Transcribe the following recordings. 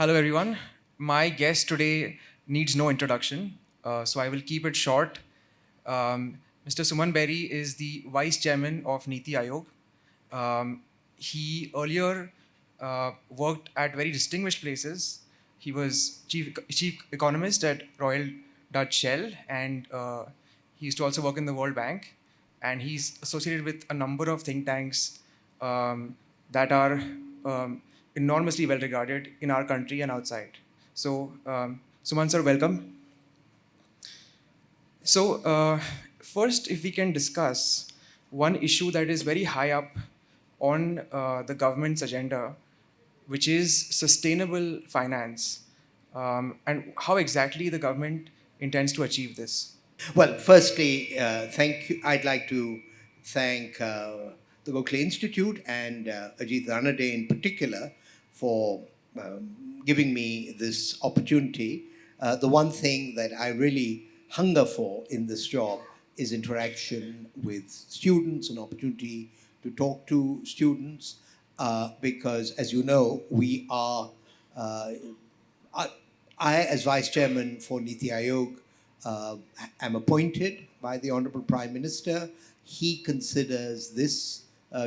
Hello, everyone. My guest today needs no introduction, so I will keep it short. Mr. Suman Bery is the Vice Chairman of Niti Aayog. He earlier worked at very distinguished places. He was chief economist at Royal Dutch Shell, and he used to also work in the World Bank. And he's associated with a number of think tanks that are enormously well regarded in our country and outside. So, Suman sir, welcome. So, first, if we can discuss one issue that is very high up on the government's agenda, which is sustainable finance, and how exactly the government intends to achieve this. Well, firstly, thank you. I'd like to thank the Gokhale Institute and Ajit Ranade in particular for giving me this opportunity. The one thing that I really hunger for in this job is interaction with students, an opportunity to talk to students, because, as you know, we are uh, I, as Vice Chairman for Niti Aayog, uh, am appointed by the Honorable Prime Minister. He considers this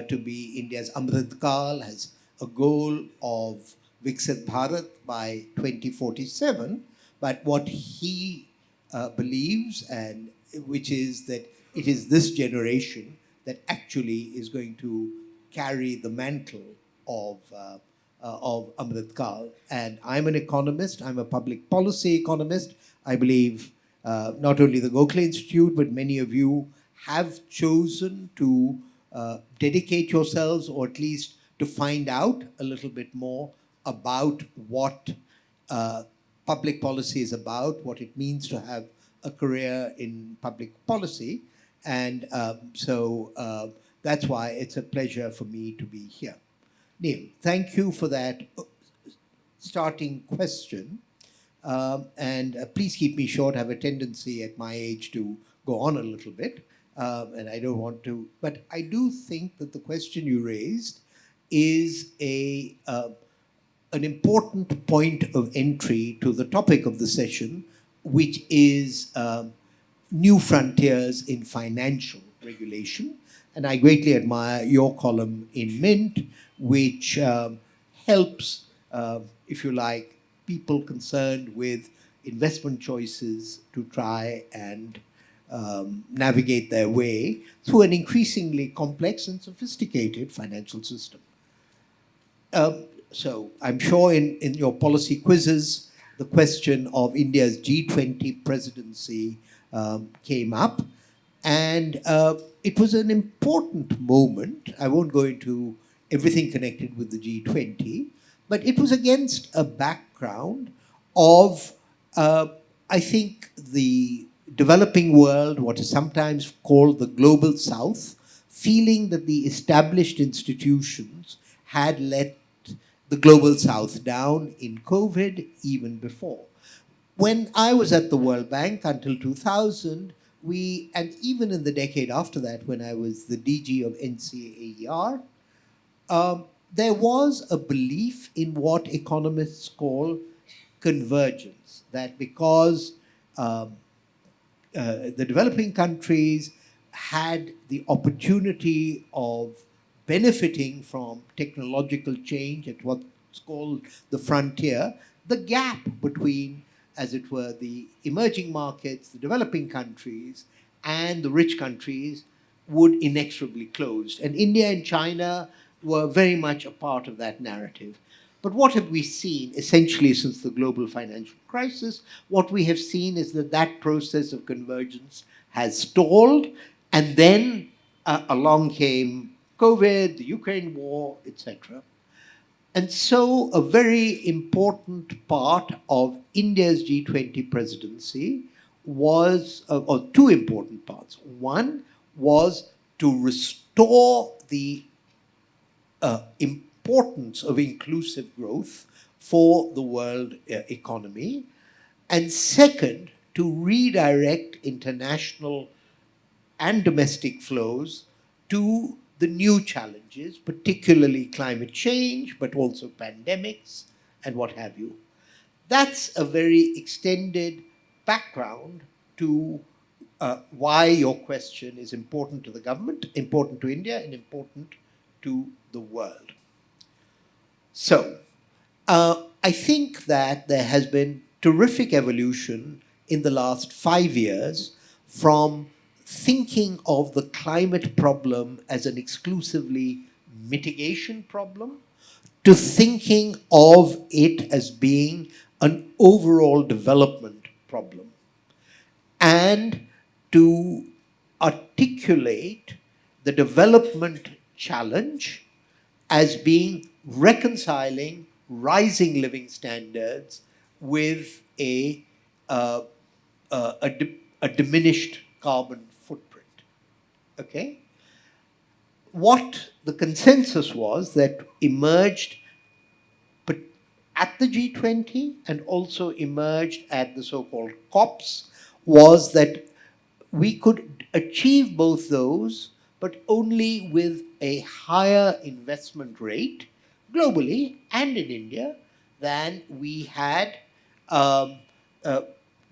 to be India's Amrit Kal, has a goal of Viksit Bharat by 2047. But what he believes, and which is that it is this generation that actually is going to carry the mantle of Amrit Kal. And I'm an economist, I'm a public policy economist. I believe not only the Gokhale Institute, but many of you have chosen to dedicate yourselves, or at least to find out a little bit more about what uh, public policy is about, what it means to have a career in public policy. And that's why it's a pleasure for me to be here. Neil, thank you for that starting question. And please keep me short. I have a tendency at my age to go on a little bit, and I don't want to. But I do think that the question you raised is an important point of entry to the topic of the session, which is new frontiers in financial regulation. And I greatly admire your column in Mint, which helps, if you like, people concerned with investment choices to try and navigate their way through an increasingly complex and sophisticated financial system. So I'm sure in your policy quizzes, the question of India's G20 presidency came up. And it was an important moment. I won't go into everything connected with the G20, but it was against a background of, I think, the developing world, what is sometimes called the global south, feeling that the established institutions had let the global south down in COVID, even before. When I was at the World Bank until 2000, and even in the decade after that, when I was the DG of NCAER, there was a belief in what economists call convergence, that because the developing countries had the opportunity of benefiting from technological change at what's called the frontier, the gap between, as it were, the emerging markets, the developing countries, and the rich countries would inexorably close. And India and China were very much a part of that narrative. But what have we seen essentially since the global financial crisis? What we have seen is that that process of convergence has stalled, and then along came COVID, the Ukraine war, etc. And so, a very important part of India's G20 presidency was, or two important parts. One was to restore the importance of inclusive growth for the world economy. And second, to redirect international and domestic flows to the new challenges, particularly climate change, but also pandemics and what have you. That's a very extended background to why your question is important to the government, important to India, and important to the world. So, I think that there has been terrific evolution in the last 5 years from thinking of the climate problem as an exclusively mitigation problem to thinking of it as being an overall development problem and to articulate the development challenge as being reconciling rising living standards with a diminished carbon footprint. Okay? What the consensus was that emerged at the G20 and also emerged at the so-called COPs was that we could achieve both those, but only with a higher investment rate globally and in India than we had um, uh,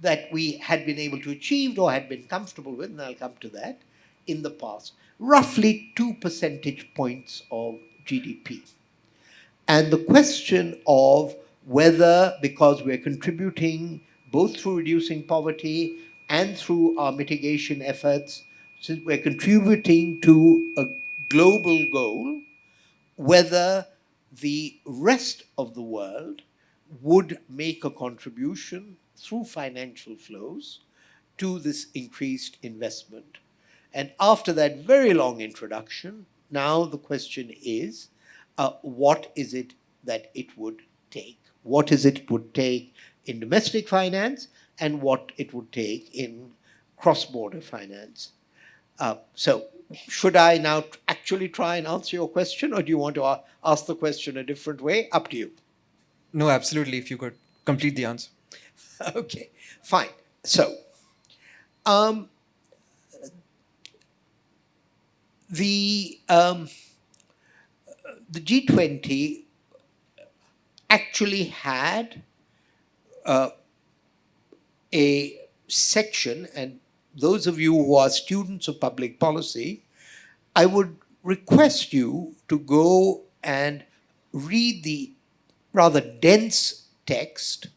that we had been able to achieve or had been comfortable with, and I'll come to that, in the past. Roughly 2 percentage points of GDP. And the question of whether, because we're contributing both through reducing poverty and through our mitigation efforts, since we're contributing to a global goal, whether the rest of the world would make a contribution through financial flows to this increased investment. And after that very long introduction, now the question is what is it that it would take? What is it would take in domestic finance and what it would take in cross border finance? So, should I now actually try and answer your question, or do you want to ask the question a different way? Up to you. No, absolutely. If you could complete the answer. Okay, fine. So, um, the um, the G20 actually had a section, and those of you who are students of public policy, I would request you to go and read the rather dense text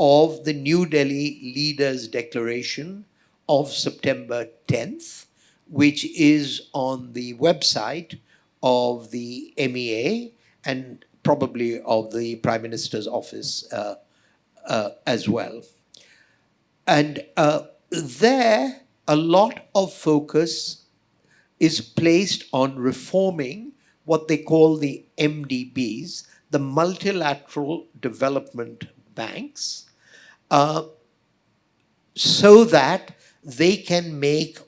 of the New Delhi Leaders' Declaration of September 10th, which is on the website of the MEA and probably of the Prime Minister's office as well. And there, a lot of focus is placed on reforming what they call the MDBs, the multilateral development banks, uh, so that they can make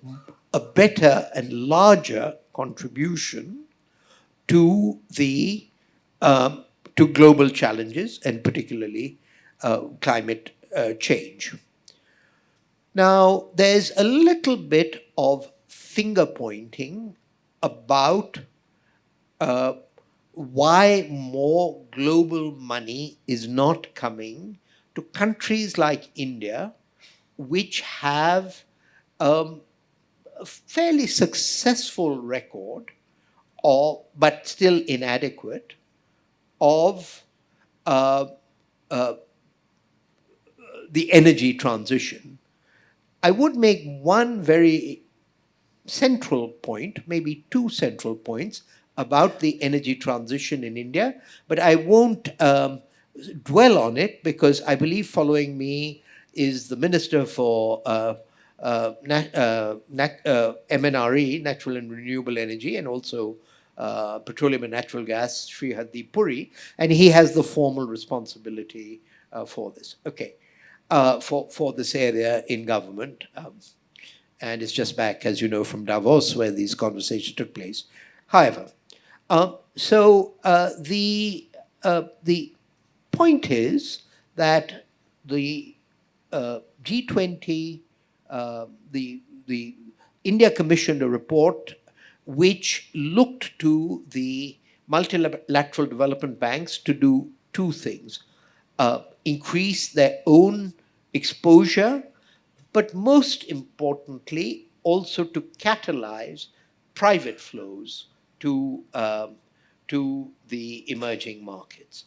a better and larger contribution to the to global challenges and particularly climate change. Now, there's a little bit of finger pointing about uh, why more global money is not coming to countries like India, which have a fairly successful record, or but still inadequate, of uh, uh, the energy transition. I would make one very central point, maybe two central points about the energy transition in India, but I won't dwell on it because I believe following me is the Minister for MNRE, Natural and Renewable Energy, and also Petroleum and Natural Gas, Sri Hardeep Puri, and he has the formal responsibility for this. Okay, for this area in government. And it's just back, as you know, from Davos, where these conversations took place. However, the point is that the G20, the India commissioned a report which looked to the multilateral development banks to do two things. increase their own exposure, but most importantly, also to catalyze private flows to the emerging markets.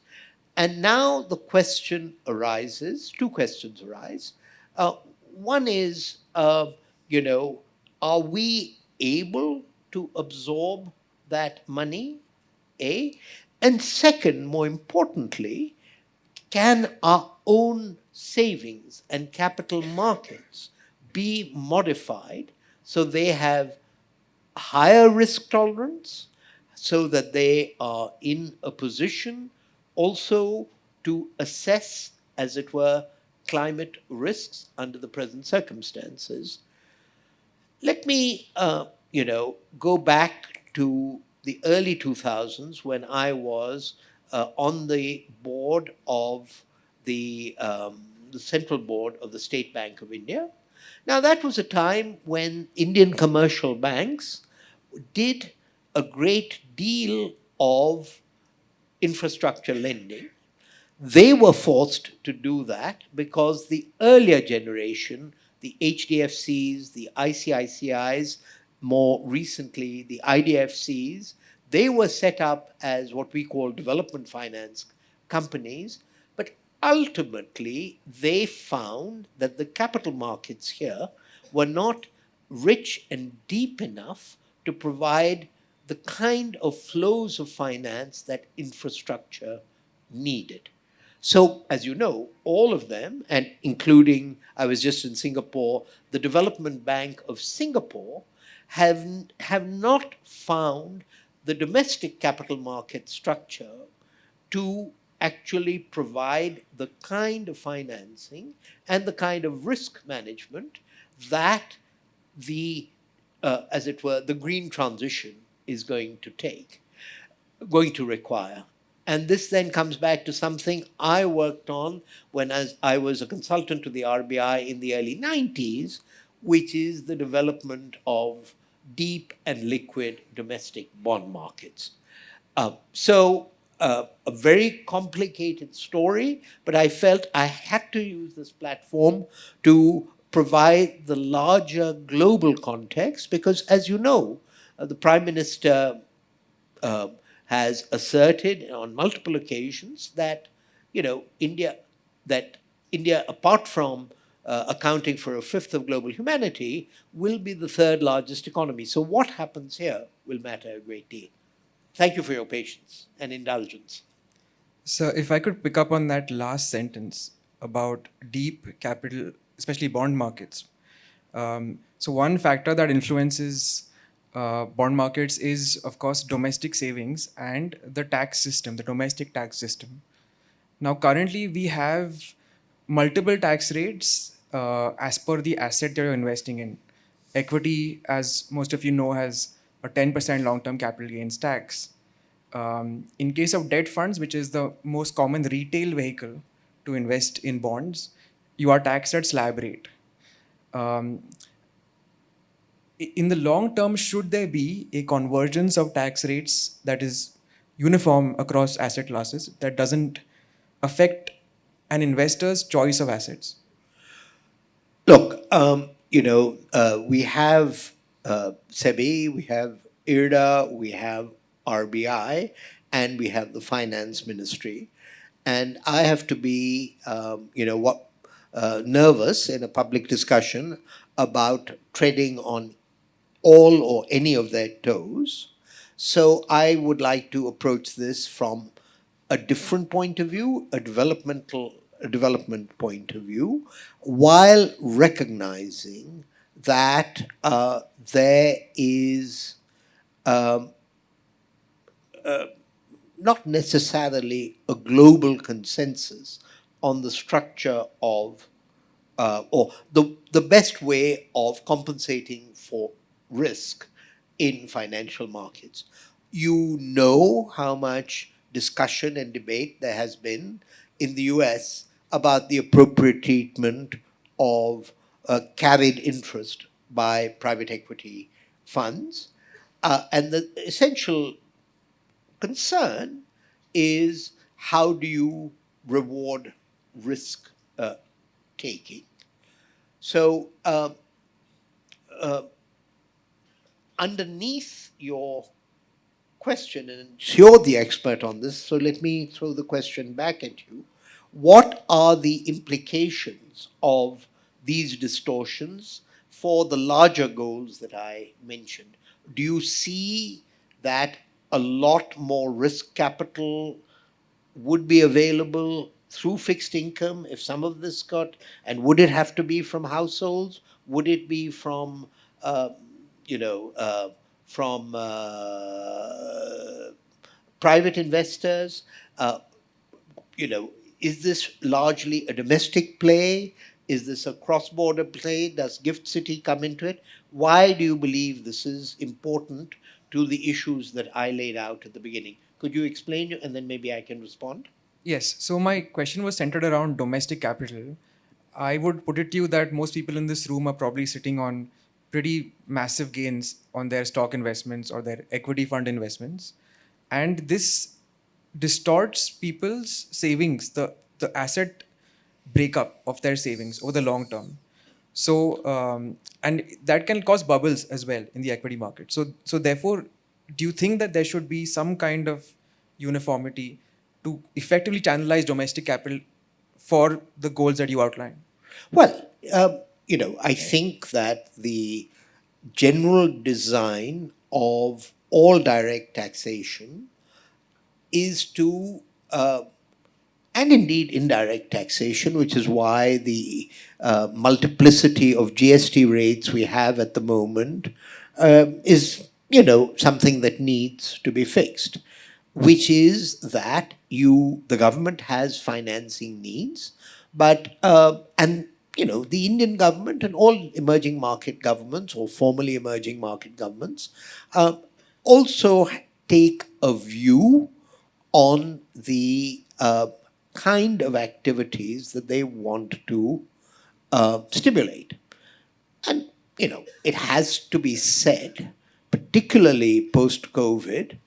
And now the question arises, two questions arise. Uh, One is, are we able to absorb that money? A. And second, more importantly, can our own savings and capital markets be modified so they have higher risk tolerance, so that they are in a position also to assess, as it were, climate risks under the present circumstances? Let me, go back to the early 2000s when I was on the board of the central board of the State Bank of India. Now, that was a time when Indian commercial banks did a great deal of infrastructure lending. They were forced to do that because the earlier generation, the HDFCs, the ICICIs, more recently the IDFCs, they were set up as what we call development finance companies. But ultimately, they found that the capital markets here were not rich and deep enough to provide the kind of flows of finance that infrastructure needed. So, as you know, all of them, and including, I was just in Singapore, the Development Bank of Singapore, have not found the domestic capital market structure to actually provide the kind of financing and the kind of risk management that as it were, the green transition is going to require. And this then comes back to something I worked on when as I was a consultant to the RBI in the early 90s, which is the development of deep and liquid domestic bond markets. A very complicated story, but I felt I had to use this platform to provide the larger global context because, as you know, the Prime Minister uh, has asserted on multiple occasions that India that India, apart from accounting for a fifth of global humanity, will be the third largest economy. So what happens here will matter a great deal. Thank you for your patience and indulgence. So, if I could pick up on that last sentence about deep capital, especially bond markets. So, one factor that influences bond markets is, of course, domestic savings and the tax system, the domestic tax system. Now, currently, we have multiple tax rates as per the asset that you're investing in. Equity, as most of you know, has a 10% long term capital gains tax. In case of debt funds, which is the most common retail vehicle to invest in bonds, you are taxed at slab rate. Um, in the long term, should there be a convergence of tax rates that is uniform across asset classes that doesn't affect an investor's choice of assets? Look, we have SEBI, we have IRDA, we have RBI, and we have the Finance Ministry. And I have to be, nervous in a public discussion about treading on all or any of their toes. So I would like to approach this from a different point of view, a development point of view, while recognizing that there is um, not necessarily a global consensus on the structure of or the best way of compensating for risk in financial markets. You know how much discussion and debate there has been in the US about the appropriate treatment of carried interest by private equity funds. And the essential concern is how do you reward risk taking. So, uh, underneath your question, and you're the expert on this, so let me throw the question back at you. What are the implications of these distortions for the larger goals that I mentioned? Do you see that a lot more risk capital would be available through fixed income if some of this got, and would it have to be from households? Would it be from, uh, you know, from private investors? Uh, you know, is this largely a domestic play? Is this a cross-border play? Does Gift City come into it? Why do you believe this is important to the issues that I laid out at the beginning? Could you explain, and then maybe I can respond? Yes. So my question was centered around domestic capital. I would put it to you that most people in this room are probably sitting on pretty massive gains on their stock investments or their equity fund investments. And this distorts people's savings, the asset breakup of their savings over the long term. So, and that can cause bubbles as well in the equity market. So therefore, do you think that there should be some kind of uniformity to effectively channelize domestic capital for the goals that you outlined? Well, I think that the general design of all direct taxation is to, and indeed indirect taxation, which is why the multiplicity of GST rates we have at the moment is, something that needs to be fixed, which is that the government has financing needs, but and the Indian government and all emerging market governments or formerly emerging market governments uh, also take a view on the kind of activities that they want to stimulate. And, it has to be said, particularly post COVID,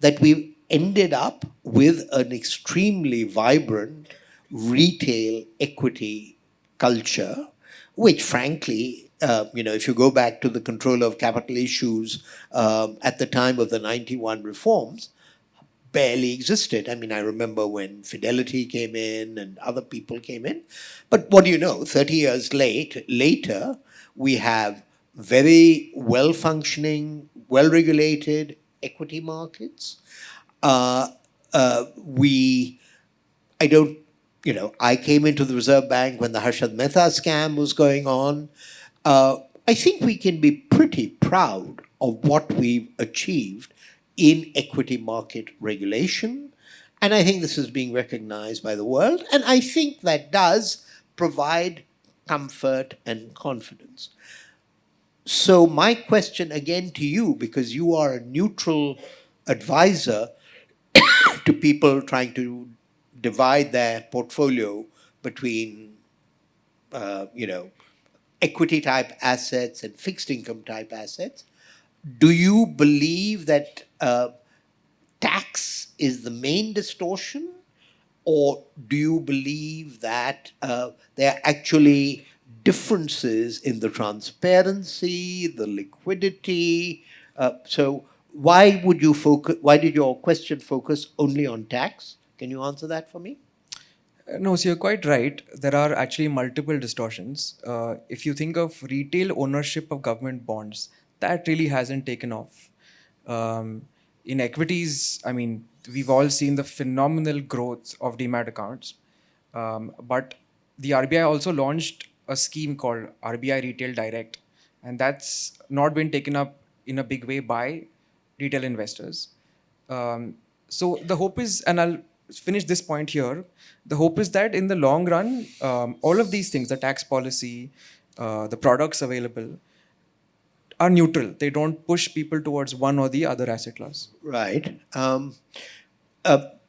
that we've ended up with an extremely vibrant retail equity culture, which, frankly, if you go back to the control of capital issues at the time of the 91 reforms, barely existed. I mean, I remember when Fidelity came in and other people came in. But what do you know? 30 years later, we have very well functioning, well regulated equity markets. Uh, we I don't, I came into the Reserve Bank when the Harshad Mehta scam was going on. Uh, I think we can be pretty proud of what we've achieved in equity market regulation. And I think this is being recognized by the world. And I think that does provide comfort and confidence. So, my question again to you, because you are a neutral advisor to people trying to divide their portfolio between, equity type assets and fixed income type assets. Do you believe that tax is the main distortion, or do you believe that there are actually differences in the transparency, the liquidity? So, why would you focus? Why did your question focus only on tax? Can you answer that for me? No, so you're quite right. There are actually multiple distortions. If you think of retail ownership of government bonds, that really hasn't taken off. Um, in equities, I mean, we've all seen the phenomenal growth of demat accounts. But the RBI also launched a scheme called RBI Retail Direct, and that's not been taken up in a big way by retail investors. So the hope is, and I'll finish this point here. The hope is that in the long run, all of these things, the tax policy, the products available, are neutral. They don't push people towards one or the other asset class. Right.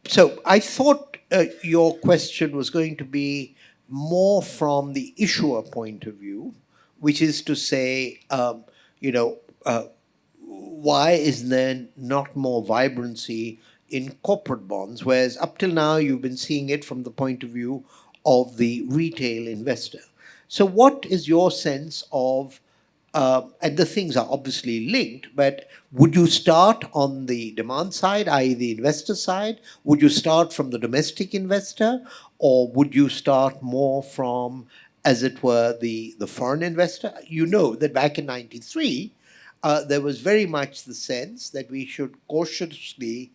So I thought your question was going to be more from the issuer point of view, which is to say, you know, uh, why is there not more vibrancy in corporate bonds? Whereas up till now, you've been seeing it from the point of view of the retail investor. So, what is your sense of, and the things are obviously linked, but would you start on the demand side, i.e., the investor side? Would you start from the domestic investor, or would you start more from, as it were, the foreign investor? You know that back in '93, there was very much the sense that we should cautiously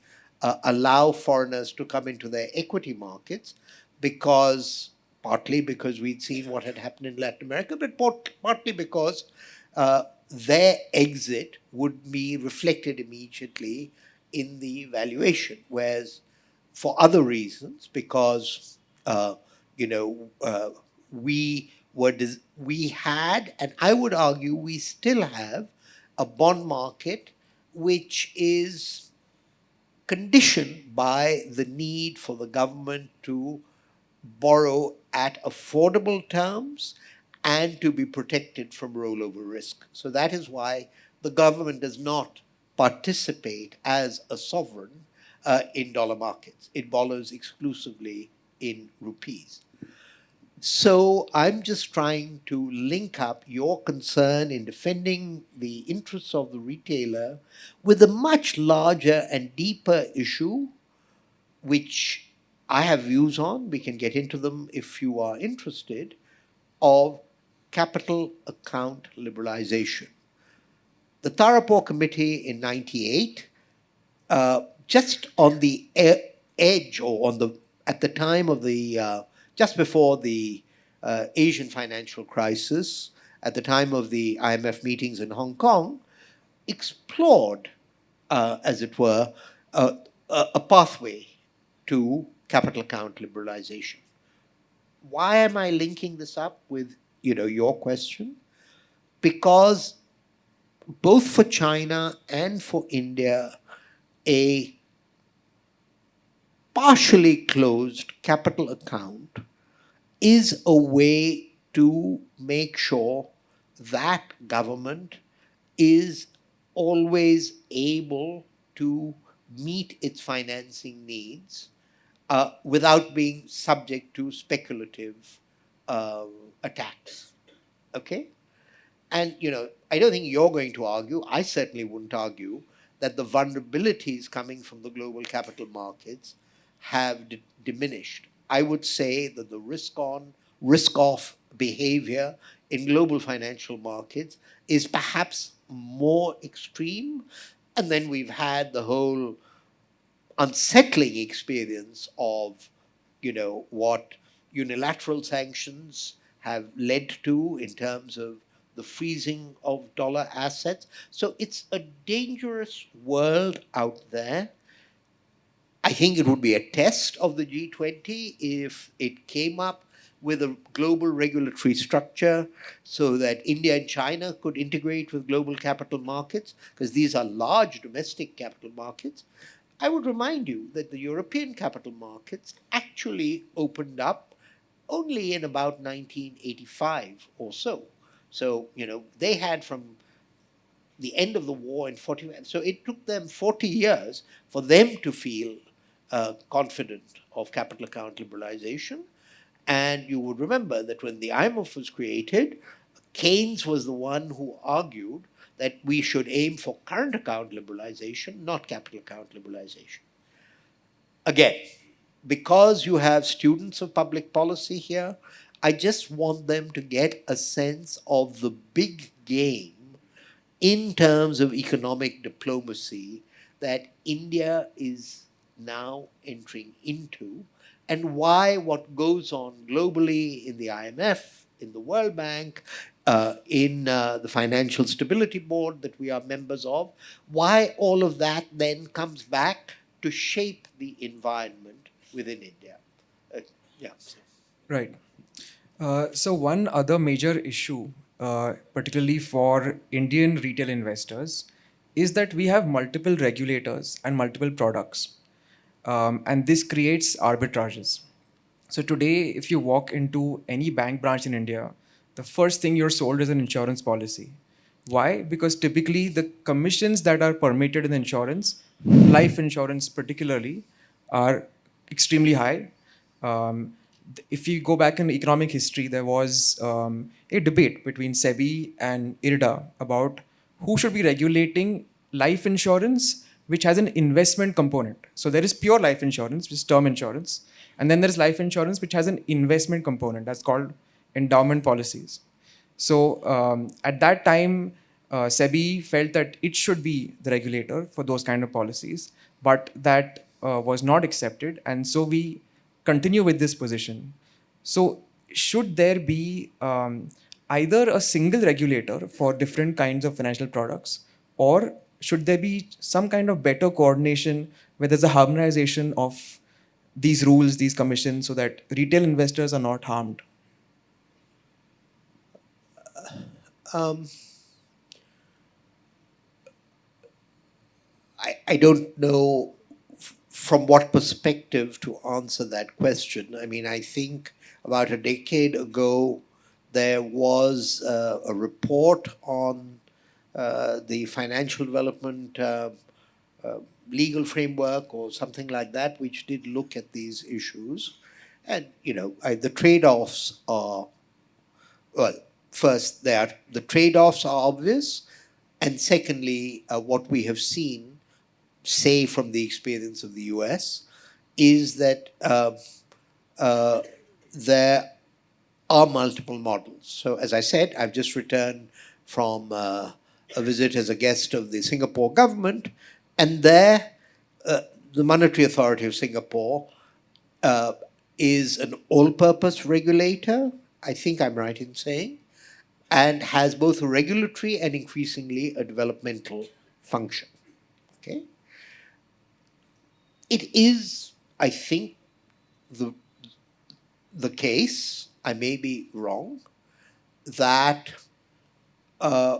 allow foreigners to come into their equity markets because partly because we'd seen what had happened in Latin America, but partly because their exit would be reflected immediately in the valuation, whereas for other reasons, because you know we had, and I would argue we still have, a bond market which is conditioned by the need for the government to borrow at affordable terms and to be protected from rollover risk. So that is why the government does not participate as a sovereign in dollar markets. It borrows exclusively in rupees. So I'm just trying to link up your concern in defending the interests of the retailer with a much larger and deeper issue, which I have views on. We can get into them if you are interested, of capital account liberalization. The Tarapur Committee in '98, just on the edge, or on the at the time of the just before the Asian financial crisis, at the time of the IMF meetings in Hong Kong, explored, as it were, a pathway to capital account liberalization. Why am I linking this up with your question? Because both for China and for India, a partially closed capital account is a way to make sure that government is always able to meet its financing needs without being subject to speculative uh, attacks. Okay? And I don't think you're going to argue, I certainly wouldn't argue, that the vulnerabilities coming from the global capital markets have diminished. I would say that the risk on, risk off behavior in global financial markets is perhaps more extreme. And then we've had the whole unsettling experience of what unilateral sanctions have led to in terms of the freezing of dollar assets. So it's a dangerous world out there. I think it would be a test of the G20 if it came up with a global regulatory structure so that India and China could integrate with global capital markets, because these are large domestic capital markets. I would remind you that the European capital markets actually opened up only in about 1985 or so. So, they had from the end of the war in 40, so it took them 40 years for them to feel confident of capital account liberalization. And you would remember that when the IMF was created, Keynes was the one who argued that we should aim for current account liberalization, not capital account liberalization. Again, because you have students of public policy here, I just want them to get a sense of the big game in terms of economic diplomacy that India is now entering into, and why what goes on globally in the IMF, in the World Bank, in the Financial Stability Board that we are members of, why all of that then comes back to shape the environment within India. Uh, yeah. Right. So one other major issue, particularly for Indian retail investors, is that we have multiple regulators and multiple products, and this creates arbitrages. So today, if you walk into any bank branch in India, the first thing you're sold is an insurance policy. Why? Because typically the commissions that are permitted in insurance, life insurance particularly, are extremely high. Um, if you go back in economic history, there was a debate between SEBI and IRDA about who should be regulating life insurance, which has an investment component. So there is pure life insurance, which is term insurance, and then there is life insurance, which has an investment component that's called endowment policies. So at that time, SEBI felt that it should be the regulator for those kind of policies, but that was not accepted, and so we continue with this position. So should there be either a single regulator for different kinds of financial products, or should there be some kind of better coordination where there's a harmonization of these rules, these commissions, so that retail investors are not harmed? Um, I don't know from what perspective to answer that question. I mean, I think about a decade ago, there was a report on the financial development uh, legal framework or something like that, which did look at these issues. And, the trade offs are, well, first, the trade offs are obvious. And secondly, what we have seen, say from the experience of the US, is that uh, there are multiple models. So, as I said, I've just returned from a visit as a guest of the Singapore government, and there, uh, the Monetary Authority of Singapore uh, is an all purpose regulator, I think I'm right in saying, and has both a regulatory and increasingly a developmental function. Okay? It is, I think, the, the case, I may be wrong, that uh,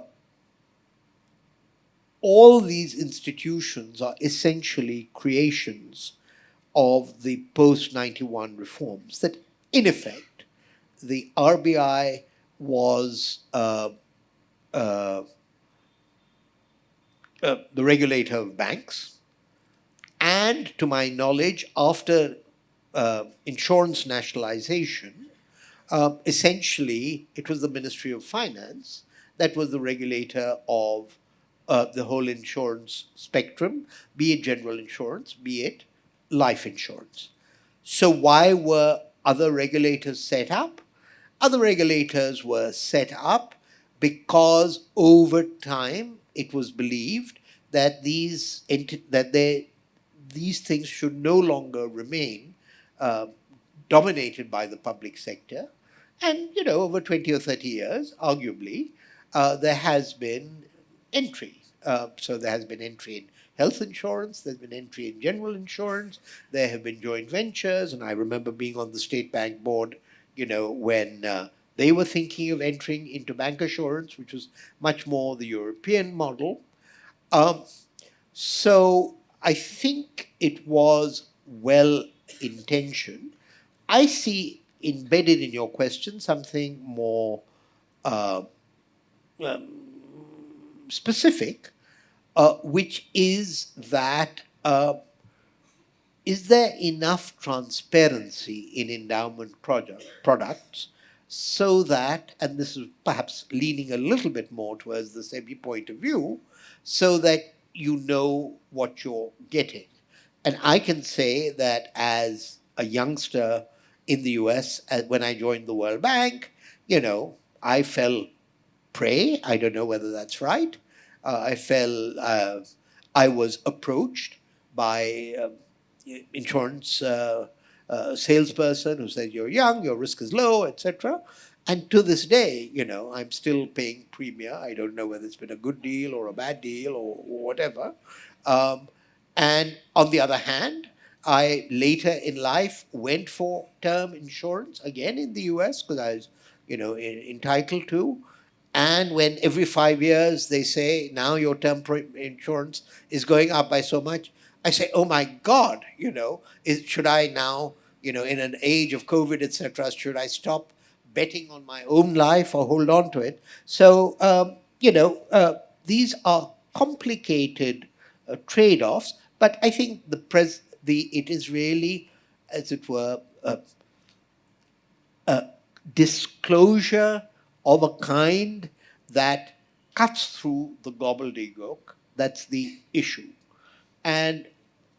all these institutions are essentially creations of the post 91 reforms, that in effect, the RBI was uh, the regulator of banks. And to my knowledge, after insurance nationalization, essentially it was the Ministry of Finance that was the regulator of the whole insurance spectrum, be it general insurance, be it life insurance. So, why were other regulators set up? Other regulators were set up because over time it was believed that these things should no longer remain uh, dominated by the public sector. And over 20 or 30 years, arguably, there has been entry. So there has been entry in health insurance, there's been entry in general insurance, there have been joint ventures, and I remember being on the State Bank board, when they were thinking of entering into bank assurance, which was much more the European model. Um, so I think it was well intentioned. I see embedded in your question something more uh, um, specific, which is that is there enough transparency in endowment products so that, and this is perhaps leaning a little bit more towards the SEBI point of view, so that you know what you're getting? And I can say that as a youngster in the US, when I joined the World Bank, I fell prey. I don't know whether that's right. I fell, I was approached by insurance salesperson who said, "You're young, your risk is low," etc. And to this day, I'm still paying premium. I don't know whether it's been a good deal or a bad deal or whatever. Um, and on the other hand, I later in life went for term insurance again in the US because I was, entitled to. And when every 5 years they say, now your term insurance is going up by so much, I say, oh my God, should I now, in an age of COVID, etc., should I stop betting on my own life or hold on to it? So, these are complicated trade offs, but I think it is really, as it were, uh, disclosure of a kind that cuts through the gobbledygook. That's the issue. And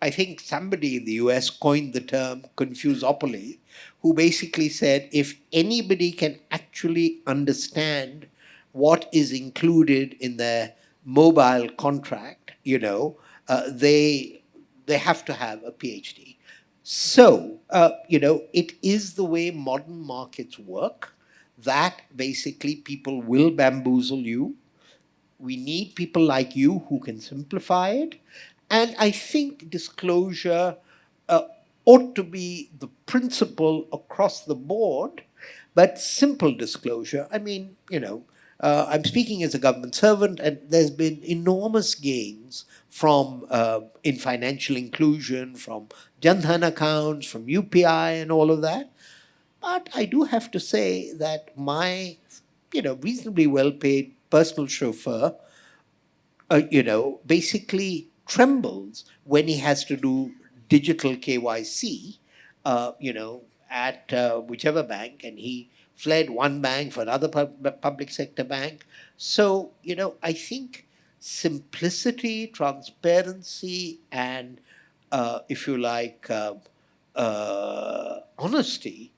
I think somebody in the US coined the term confusopoly, who basically said if anybody can actually understand what is included in their mobile contract, they have to have a PhD. So, it is the way modern markets work that basically people will bamboozle you. We need people like you who can simplify it. And I think disclosure uh, ought to be the principle across the board, but simple disclosure. I mean, I'm speaking as a government servant, and there's been enormous gains from in financial inclusion, from Jan accounts, from UPI, and all of that. But I do have to say that my, reasonably well paid personal chauffeur, basically trembles when he has to do digital KYC, at whichever bank, and he fled one bank for another public sector bank. So, I think simplicity, transparency, and, if you like, honesty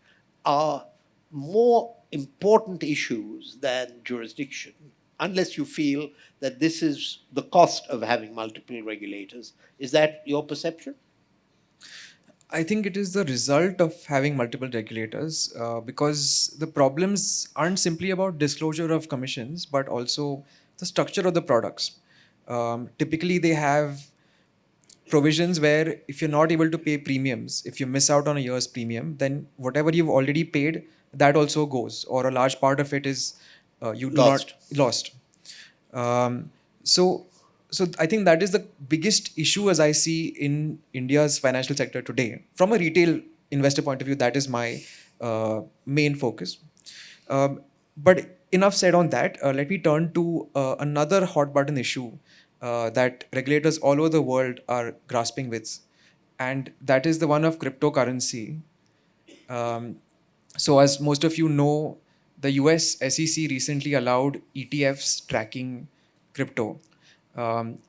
are more important issues than jurisdiction, unless you feel that this is the cost of having multiple regulators. Is that your perception? I think it is the result of having multiple regulators because the problems aren't simply about disclosure of commissions, but also the structure of the products. Typically, they have provisions where if you're not able to pay premiums, if you miss out on a year's premium, then whatever you've already paid, that also goes, or a large part of it is you do not Lost. lost. Um, so, so I think that is the biggest issue as I see in India's financial sector today. From a retail investor point of view, that is my main focus. Um, but enough said on that. Let me turn to another hot button issue that regulators all over the world are grasping with, and that is the one of cryptocurrency. Um, so, as most of you know, the US SEC recently allowed ETFs tracking crypto.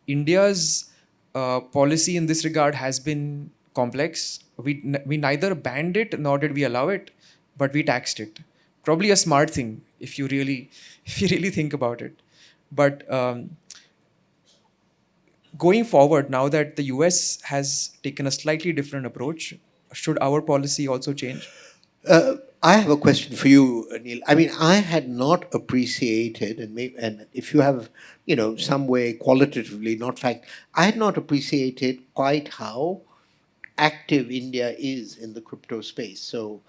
India's policy in this regard has been complex. We neither banned it nor did we allow it, but we taxed it. Probably a smart thing if you really, if you really think about it. But going forward, now that the US has taken a slightly different approach, should our policy also change? I have a question for you, Neil. I mean, I had not appreciated, and if you have, some way qualitatively, not fact, I had not appreciated quite how active India is in the crypto space. So,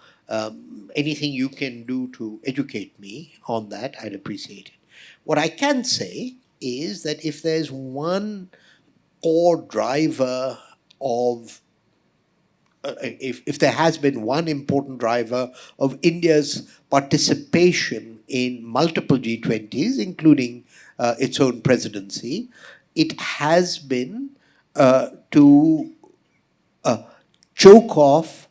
anything you can do to educate me on that, I'd appreciate it. What I can say is that if there's one core driver of if there has been one important driver of India's participation in multiple G20s, including its own presidency, it has been to uh, choke off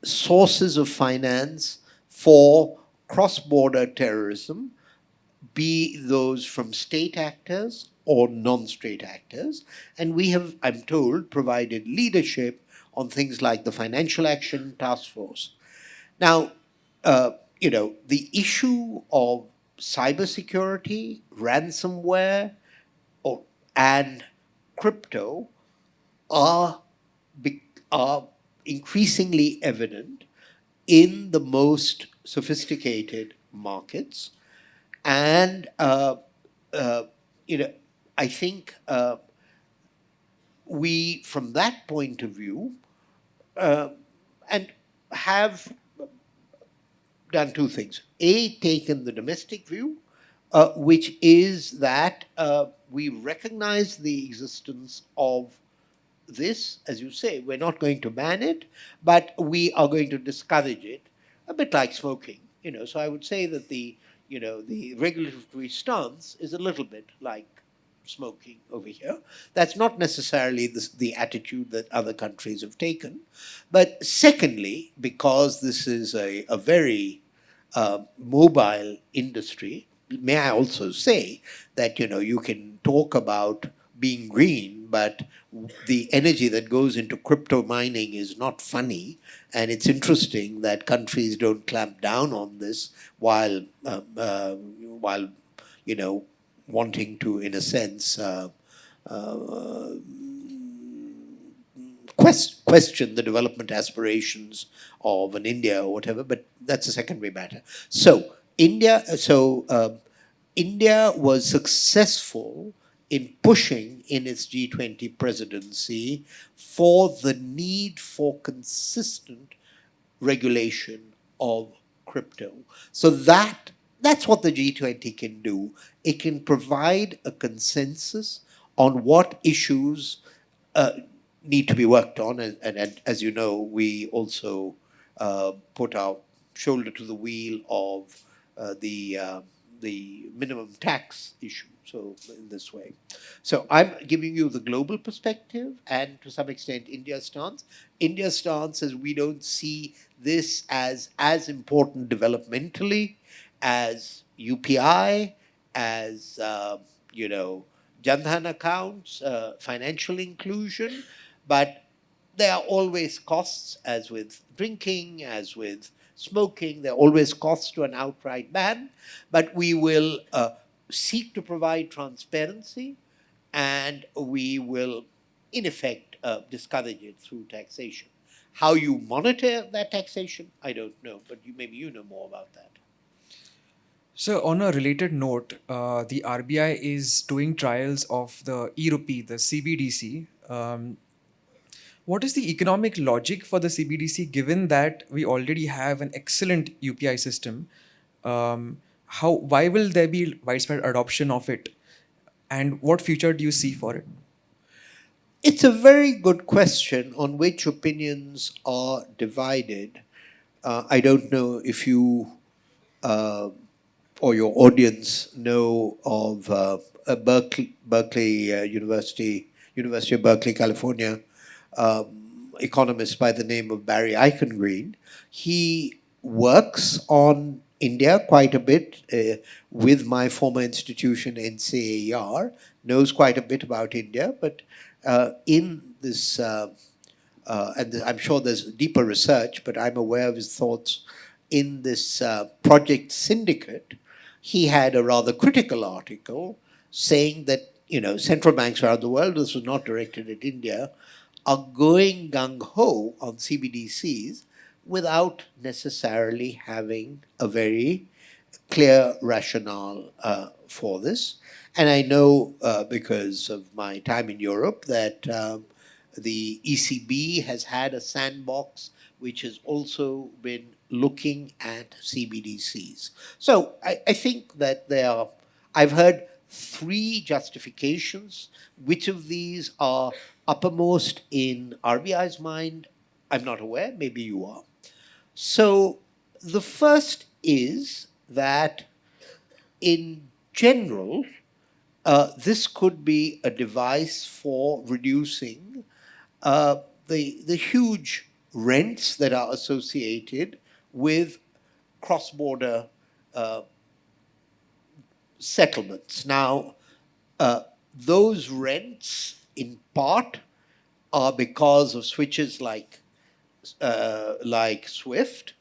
sources of finance for cross border terrorism, be those from state actors or non state actors. And we have, I'm told, provided leadership on things like the Financial Action Task Force. Now, the issue of cybersecurity, ransomware, or, and crypto are, are increasingly evident in the most sophisticated markets. And uh, you know, I think we, from that point of view, uh, and have done two things. A, taken the domestic view, which is that we recognize the existence of this, as you say, we're not going to ban it, but we are going to discourage it, a bit like smoking. So I would say that the regulatory stance is a little bit like smoking over here. That's not necessarily the attitude that other countries have taken. But secondly, because this is a very mobile industry, may I also say that, you can talk about being green, but the energy that goes into crypto mining is not funny. And it's interesting that countries don't clamp down on this while wanting to, in a sense, uh, question the development aspirations of an India or whatever, but that's a secondary matter. India was successful in pushing in its G20 presidency for the need for consistent regulation of crypto. So that's what the G20 can do. It can provide a consensus on what issues uh, need to be worked on, and as you know, we also put our shoulder to the wheel of uh, the uh, the minimum tax issue. So in this way, so I'm giving you the global perspective and to some extent India's stance. India's stance is we don't see this as important developmentally as UPI, as Jandhan accounts, financial inclusion, but there are always costs, as with drinking, as with smoking, there are always costs to an outright ban, but we will seek to provide transparency and we will, in effect, discourage it through taxation. How you monitor that taxation, I don't know, but maybe you know more about that. So, on a related note, the RBI is doing trials of the e-rupee, the CBDC. What is the economic logic for the CBDC given that we already have an excellent UPI system? Why will there be widespread adoption of it? And what future do you see for it? It's a very good question on which opinions are divided. I don't know if you uh, or your audience know of Berkeley University of Berkeley, California, economist by the name of Barry Eichengreen. He works on India quite a bit with my former institution, NCAR, knows quite a bit about India, but in this and I'm sure there's deeper research, but I'm aware of his thoughts in this project syndicate. He had a rather critical article saying that central banks around the world, this was not directed at India, are going gung ho on CBDCs without necessarily having a very clear rationale for this. And I know because of my time in Europe that the ECB has had a sandbox which has also been looking at CBDCs. So I think that I've heard three justifications. Which of these are uppermost in RBI's mind? I'm not aware, maybe you are. So the first is that in general, this could be a device for reducing the huge rents that are associated with cross-border uh, settlements. Now, uh, those rents, in part, are because of switches like Swift,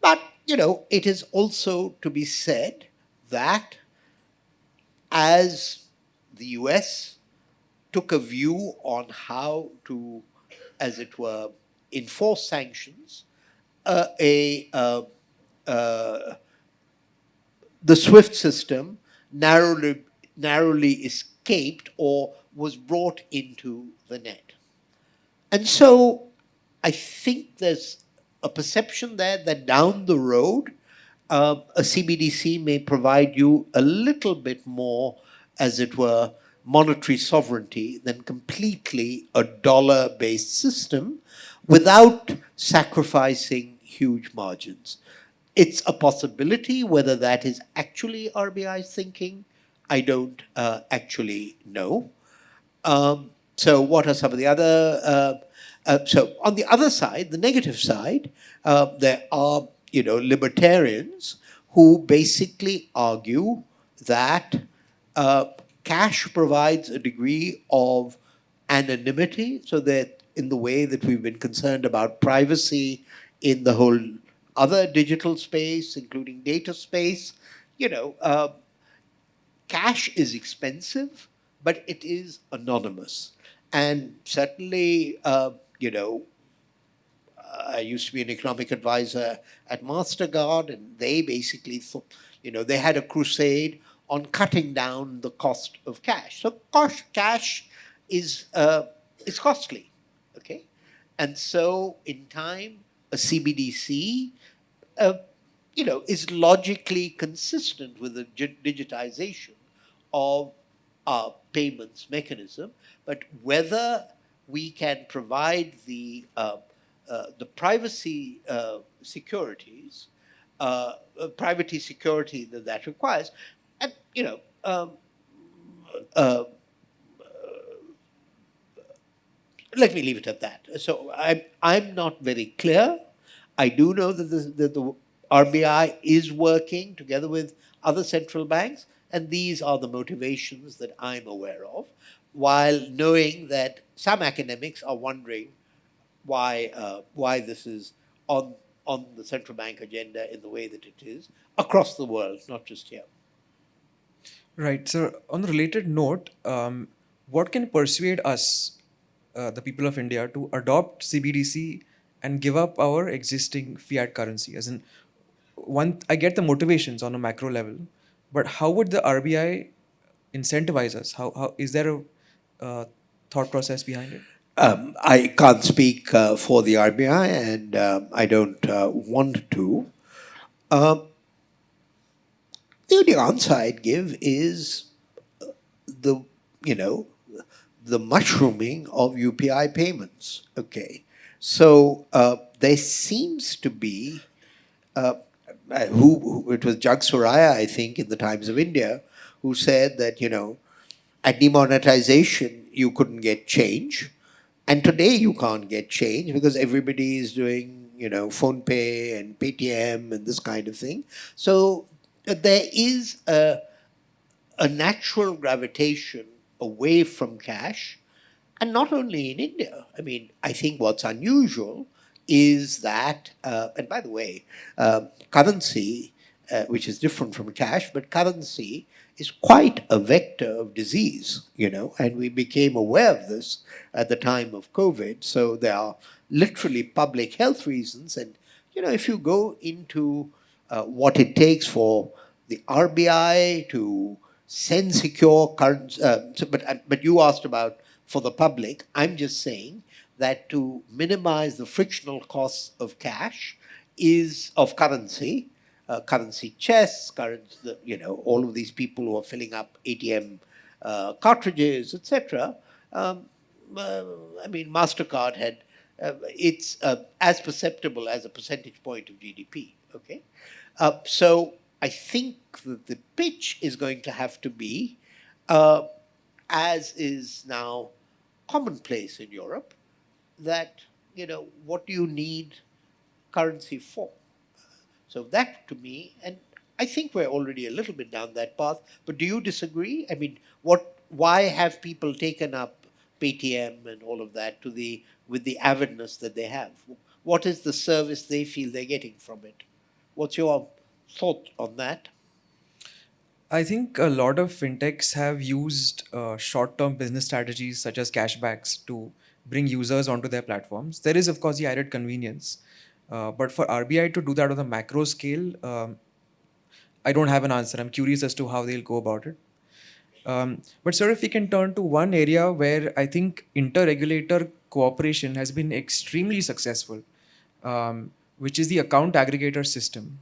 but it is also to be said that as the US took a view on how to, as it were, enforce sanctions, uh, a uh, the SWIFT system narrowly escaped or was brought into the net. And so I think there's a perception there that down the road, a CBDC may provide you a little bit more, as it were, monetary sovereignty than completely a dollar based system without sacrificing huge margins. It's a possibility. Whether that is actually RBI's thinking, I don't actually know. So, what are some of the other? So, on the other side, the negative side, there are libertarians who basically argue that uh, cash provides a degree of anonymity, so that in the way that we've been concerned about privacy in the whole other digital space, including data space, you know. Cash is expensive, but it is anonymous. And certainly, I used to be an economic advisor at Mastercard, and they basically thought, they had a crusade on cutting down the cost of cash. So, cash is costly, okay? And so, in time, a CBDC uh, is logically consistent with the digitization of our payments mechanism. But whether we can provide the privacy securities, privacy security that requires, and uh, let me leave it at that. So I'm not very clear. I do know that the RBI is working together with other central banks, and these are the motivations that I'm aware of. While knowing that some academics are wondering why this is on on the central bank agenda in the way that it is across the world, not just here. Right. So, on a related note, what can persuade us, the people of India, to adopt CBDC and give up our existing fiat currency? As in, I get the motivations on a macro level, but how would the RBI incentivize us? How is there a thought process behind it? I can't speak for the RBI, and I don't want to. Um, the only answer I'd give is the you know the mushrooming of UPI payments. Okay, so there seems to be uh, who it was Jag Suraya, I think, in the Times of India, who said that at demonetization you couldn't get change, and today you can't get change because everybody is doing phone pay and Paytm and this kind of thing. So there is a natural gravitation away from cash, and not only in India. I mean, I think what's unusual is that, and by the way, currency, which is different from cash, but currency is quite a vector of disease, and we became aware of this at the time of COVID. So there are literally public health reasons. And, if you go into what it takes for the RBI to send secure current, but you asked about for the public. I'm just saying that to minimize the frictional costs of cash is of currency, currency chests, all of these people who are filling up ATM cartridges, etc. Um, uh, I mean, Mastercard had it's as perceptible as a percentage point of GDP. Okay, so I think that the pitch is going to have to be, uh, as is now commonplace in Europe, that what do you need currency for? So that to me, and I think we're already a little bit down that path. But do you disagree? I mean, Why have people taken up Paytm and all of that to the with the avidness that they have? What is the service they feel they're getting from it? What's your thought on that? I think a lot of fintechs have used short-term business strategies such as cashbacks to bring users onto their platforms. There is, of course, the added convenience, but for RBI to do that on a macro scale, I don't have an answer. I'm curious as to how they'll go about it. But sir, if we can turn to one area where I think inter-regulator cooperation has been extremely successful, which is the account aggregator system.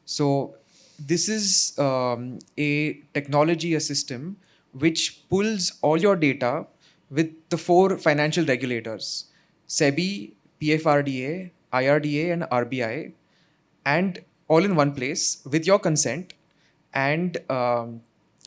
So this is a technology, a system which pulls all your data with the four financial regulators: SEBI, PFRDA, IRDA, and RBI, and all in one place with your consent. And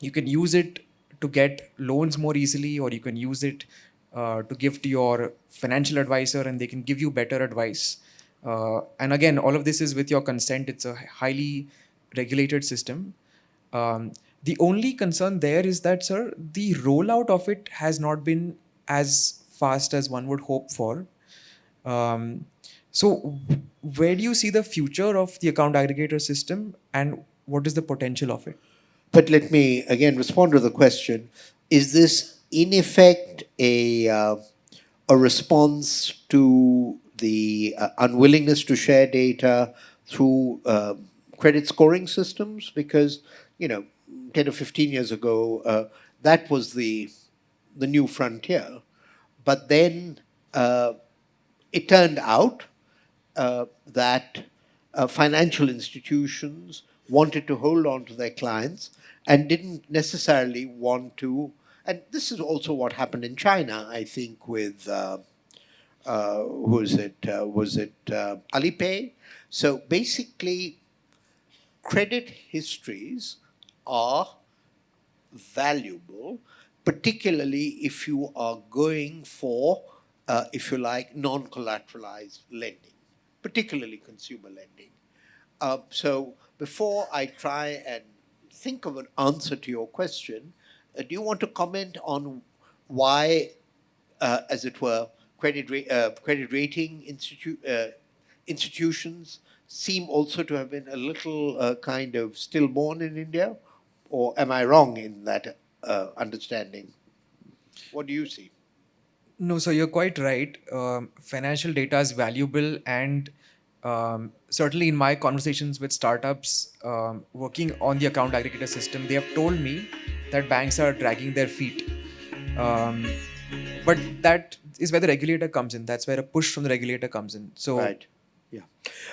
You can use it to get loans more easily, or you can use it to give to your financial advisor, and they can give you better advice. And again, all of this is with your consent. It's a highly regulated system. Um, the only concern there is that, sir, the rollout of it has not been as fast as one would hope for. Um, so, where do you see the future of the account aggregator system, and what is the potential of it? But let me again respond to the question. Is this in effect a response to the unwillingness to share data through credit scoring systems? Because, 10 or 15 years ago, that was the new frontier. But then uh, it turned out that financial institutions wanted to hold on to their clients and didn't necessarily want to. And this is also what happened in China, I think, with who is it? Was it Alipay? So basically, credit histories are valuable, particularly if you are going for, if you like, non collateralized lending, particularly consumer lending. So before I try and think of an answer to your question, do you want to comment on why, as it were, credit rating institutions seem also to have been a little kind of stillborn in India? Or am I wrong in that understanding? What do you see? No, so you're quite right. Financial data is valuable, and certainly in my conversations with startups working on the account aggregator system, they have told me that banks are dragging their feet. Um, but that is where the regulator comes in. That's where a push from the regulator comes in. So, Right. Yeah.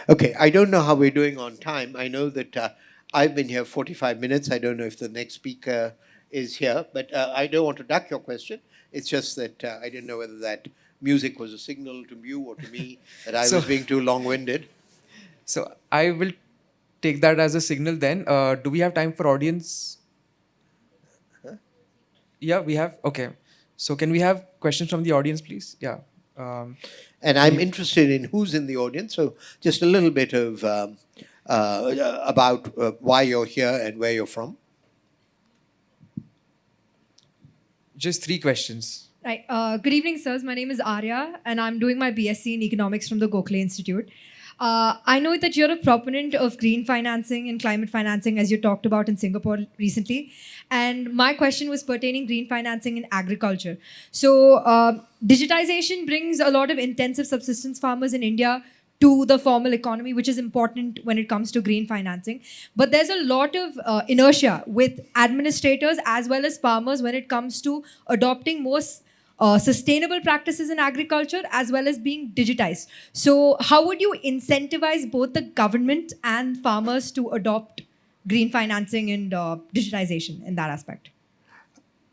Okay. I don't know how we're doing on time. I know that I've been here 45 minutes. I don't know if the next speaker is here, but I don't want to duck your question. It's just that I didn't know whether that music was a signal to you or to me that I so, was being too long winded. so I will take that as a signal. Then, do we have time for audience? Yeah, we have. Okay. So, can we have questions from the audience, please? Yeah. Um, And I'm we, interested in who's in the audience. So just a little bit of about why you're here and where you're from. just three questions. Right. Good evening, sirs. My name is Arya, and I'm doing my BSc in economics from the Gokhale Institute. I know that you're a proponent of green financing and climate financing, as you talked about in Singapore recently. And my question was pertaining green financing in agriculture. So, digitization brings a lot of intensive subsistence farmers in India to the formal economy, which is important when it comes to green financing. But there's a lot of inertia with administrators as well as farmers when it comes to adopting more sustainable practices in agriculture as well as being digitized. So, how would you incentivize both the government and farmers to adopt green financing and digitization in that aspect?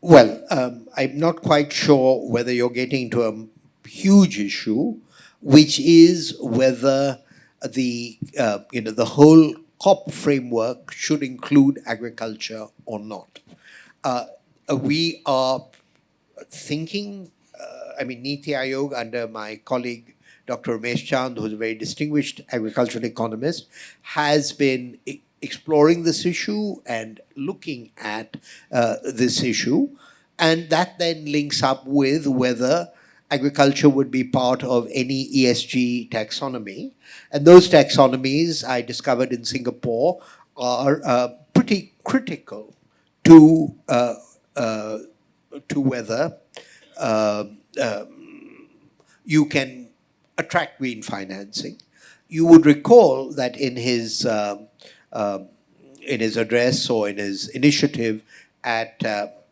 Well, I'm not quite sure whether you're getting to a huge issue, which is whether the whole COP framework should include agriculture or not. Uh, we are thinking, Niti Aayog under my colleague Dr. Ramesh Chand, who's a very distinguished agricultural economist, has been exploring this issue and looking at this issue. And that then links up with whether agriculture would be part of any ESG taxonomy. And those taxonomies I discovered in Singapore are pretty critical to uh, to whether uh, you can attract green financing. You would recall that in his address or in his initiative at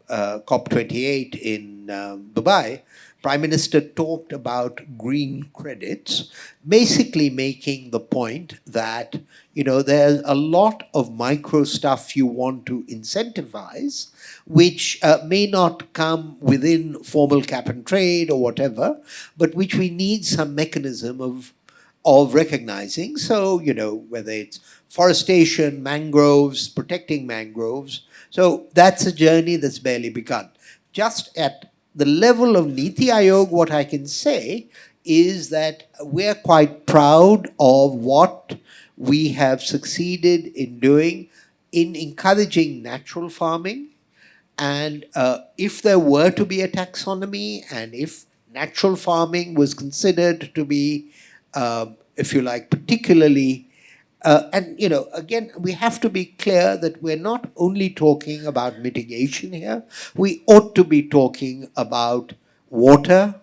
COP28 in Dubai, Prime Minister talked about green credits, basically making the point that there's a lot of micro stuff you want to incentivize, which may not come within formal cap and trade or whatever, but which we need some mechanism of of recognizing. So, whether it's forestation, mangroves, protecting mangroves. So that's a journey that's barely begun. Just at the level of Niti Aayog, what I can say is that we're quite proud of what we have succeeded in doing in encouraging natural farming. And if there were to be a taxonomy, and if natural farming was considered to be, if you like, particularly, and again, we have to be clear that we're not only talking about mitigation here, we ought to be talking about water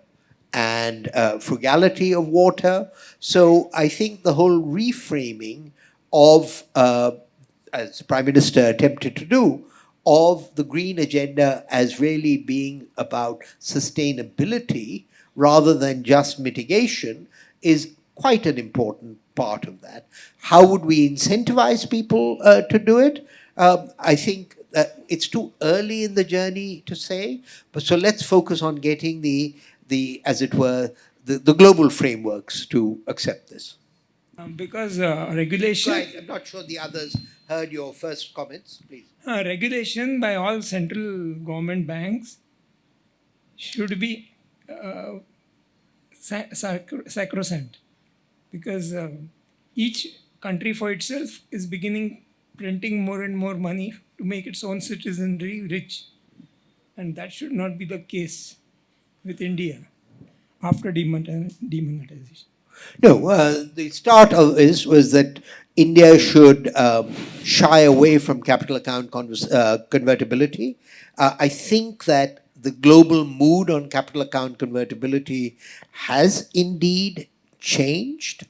and frugality of water. So I think the whole reframing of, as the Prime Minister attempted to do, of the green agenda as really being about sustainability rather than just mitigation is quite an important part of that. How would we incentivize people to do it? I think it's too early in the journey to say, but so let's focus on getting the as it were, the global frameworks to accept this. Because regulation, Right, I'm not sure the others heard your first comments, please. regulation by all central government banks should be sacrosanct, because each country for itself is beginning printing more and more money to make its own citizenry rich, and that should not be the case with India after demonetization. No, the start of this was that India should shy away from capital account convertibility. I think that the global mood on capital account convertibility has indeed changed,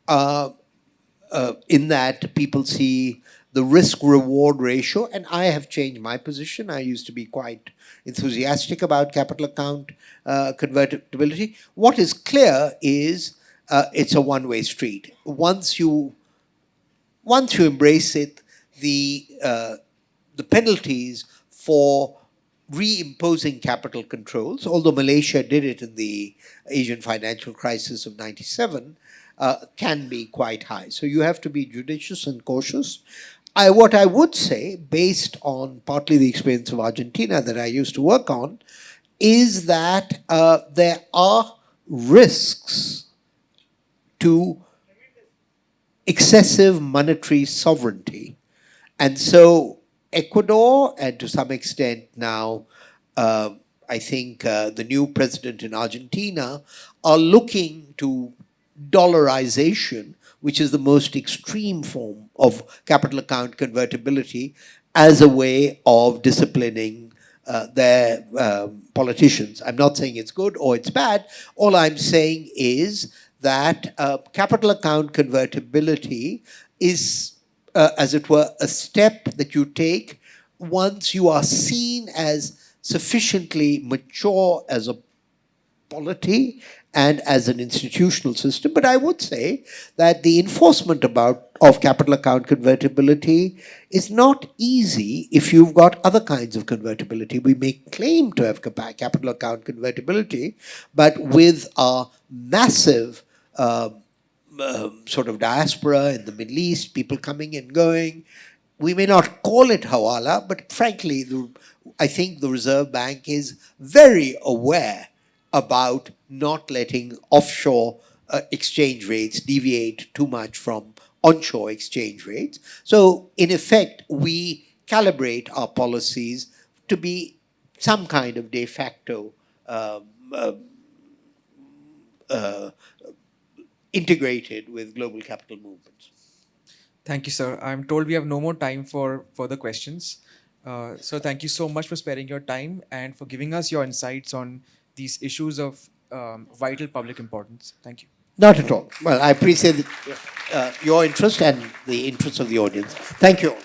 in that people see the risk-reward ratio, and I have changed my position. I used to be quite enthusiastic about capital account convertibility. What is clear is it's a one-way street. Once you embrace it, the penalties for reimposing capital controls, although Malaysia did it in the Asian financial crisis of '97, can be quite high. So you have to be judicious and cautious. What I would say, based on partly the experience of Argentina that I used to work on, is that there are risks to excessive monetary sovereignty. And so Ecuador, and to some extent now, I think the new president in Argentina, are looking to dollarization, which is the most extreme form of capital account convertibility, as a way of disciplining their politicians. I'm not saying it's good or it's bad. All I'm saying is that capital account convertibility is, as it were, a step that you take once you are seen as sufficiently mature as a polity and as an institutional system. But I would say that the enforcement of capital account convertibility is not easy if you've got other kinds of convertibility. We may claim to have capital account convertibility, but with a massive sort of diaspora in the Middle East, people coming and going, we may not call it hawala, but frankly, I think the Reserve Bank is very aware about not letting offshore exchange rates deviate too much from onshore exchange rates. So, in effect, we calibrate our policies to be some kind of de facto integrated with global capital movements. Thank you, sir. I'm told we have no more time for further questions. So thank you so much for sparing your time and for giving us your insights on these issues of vital public importance. Thank you. Not at all. Well, I appreciate your interest and the interest of the audience. Thank you all.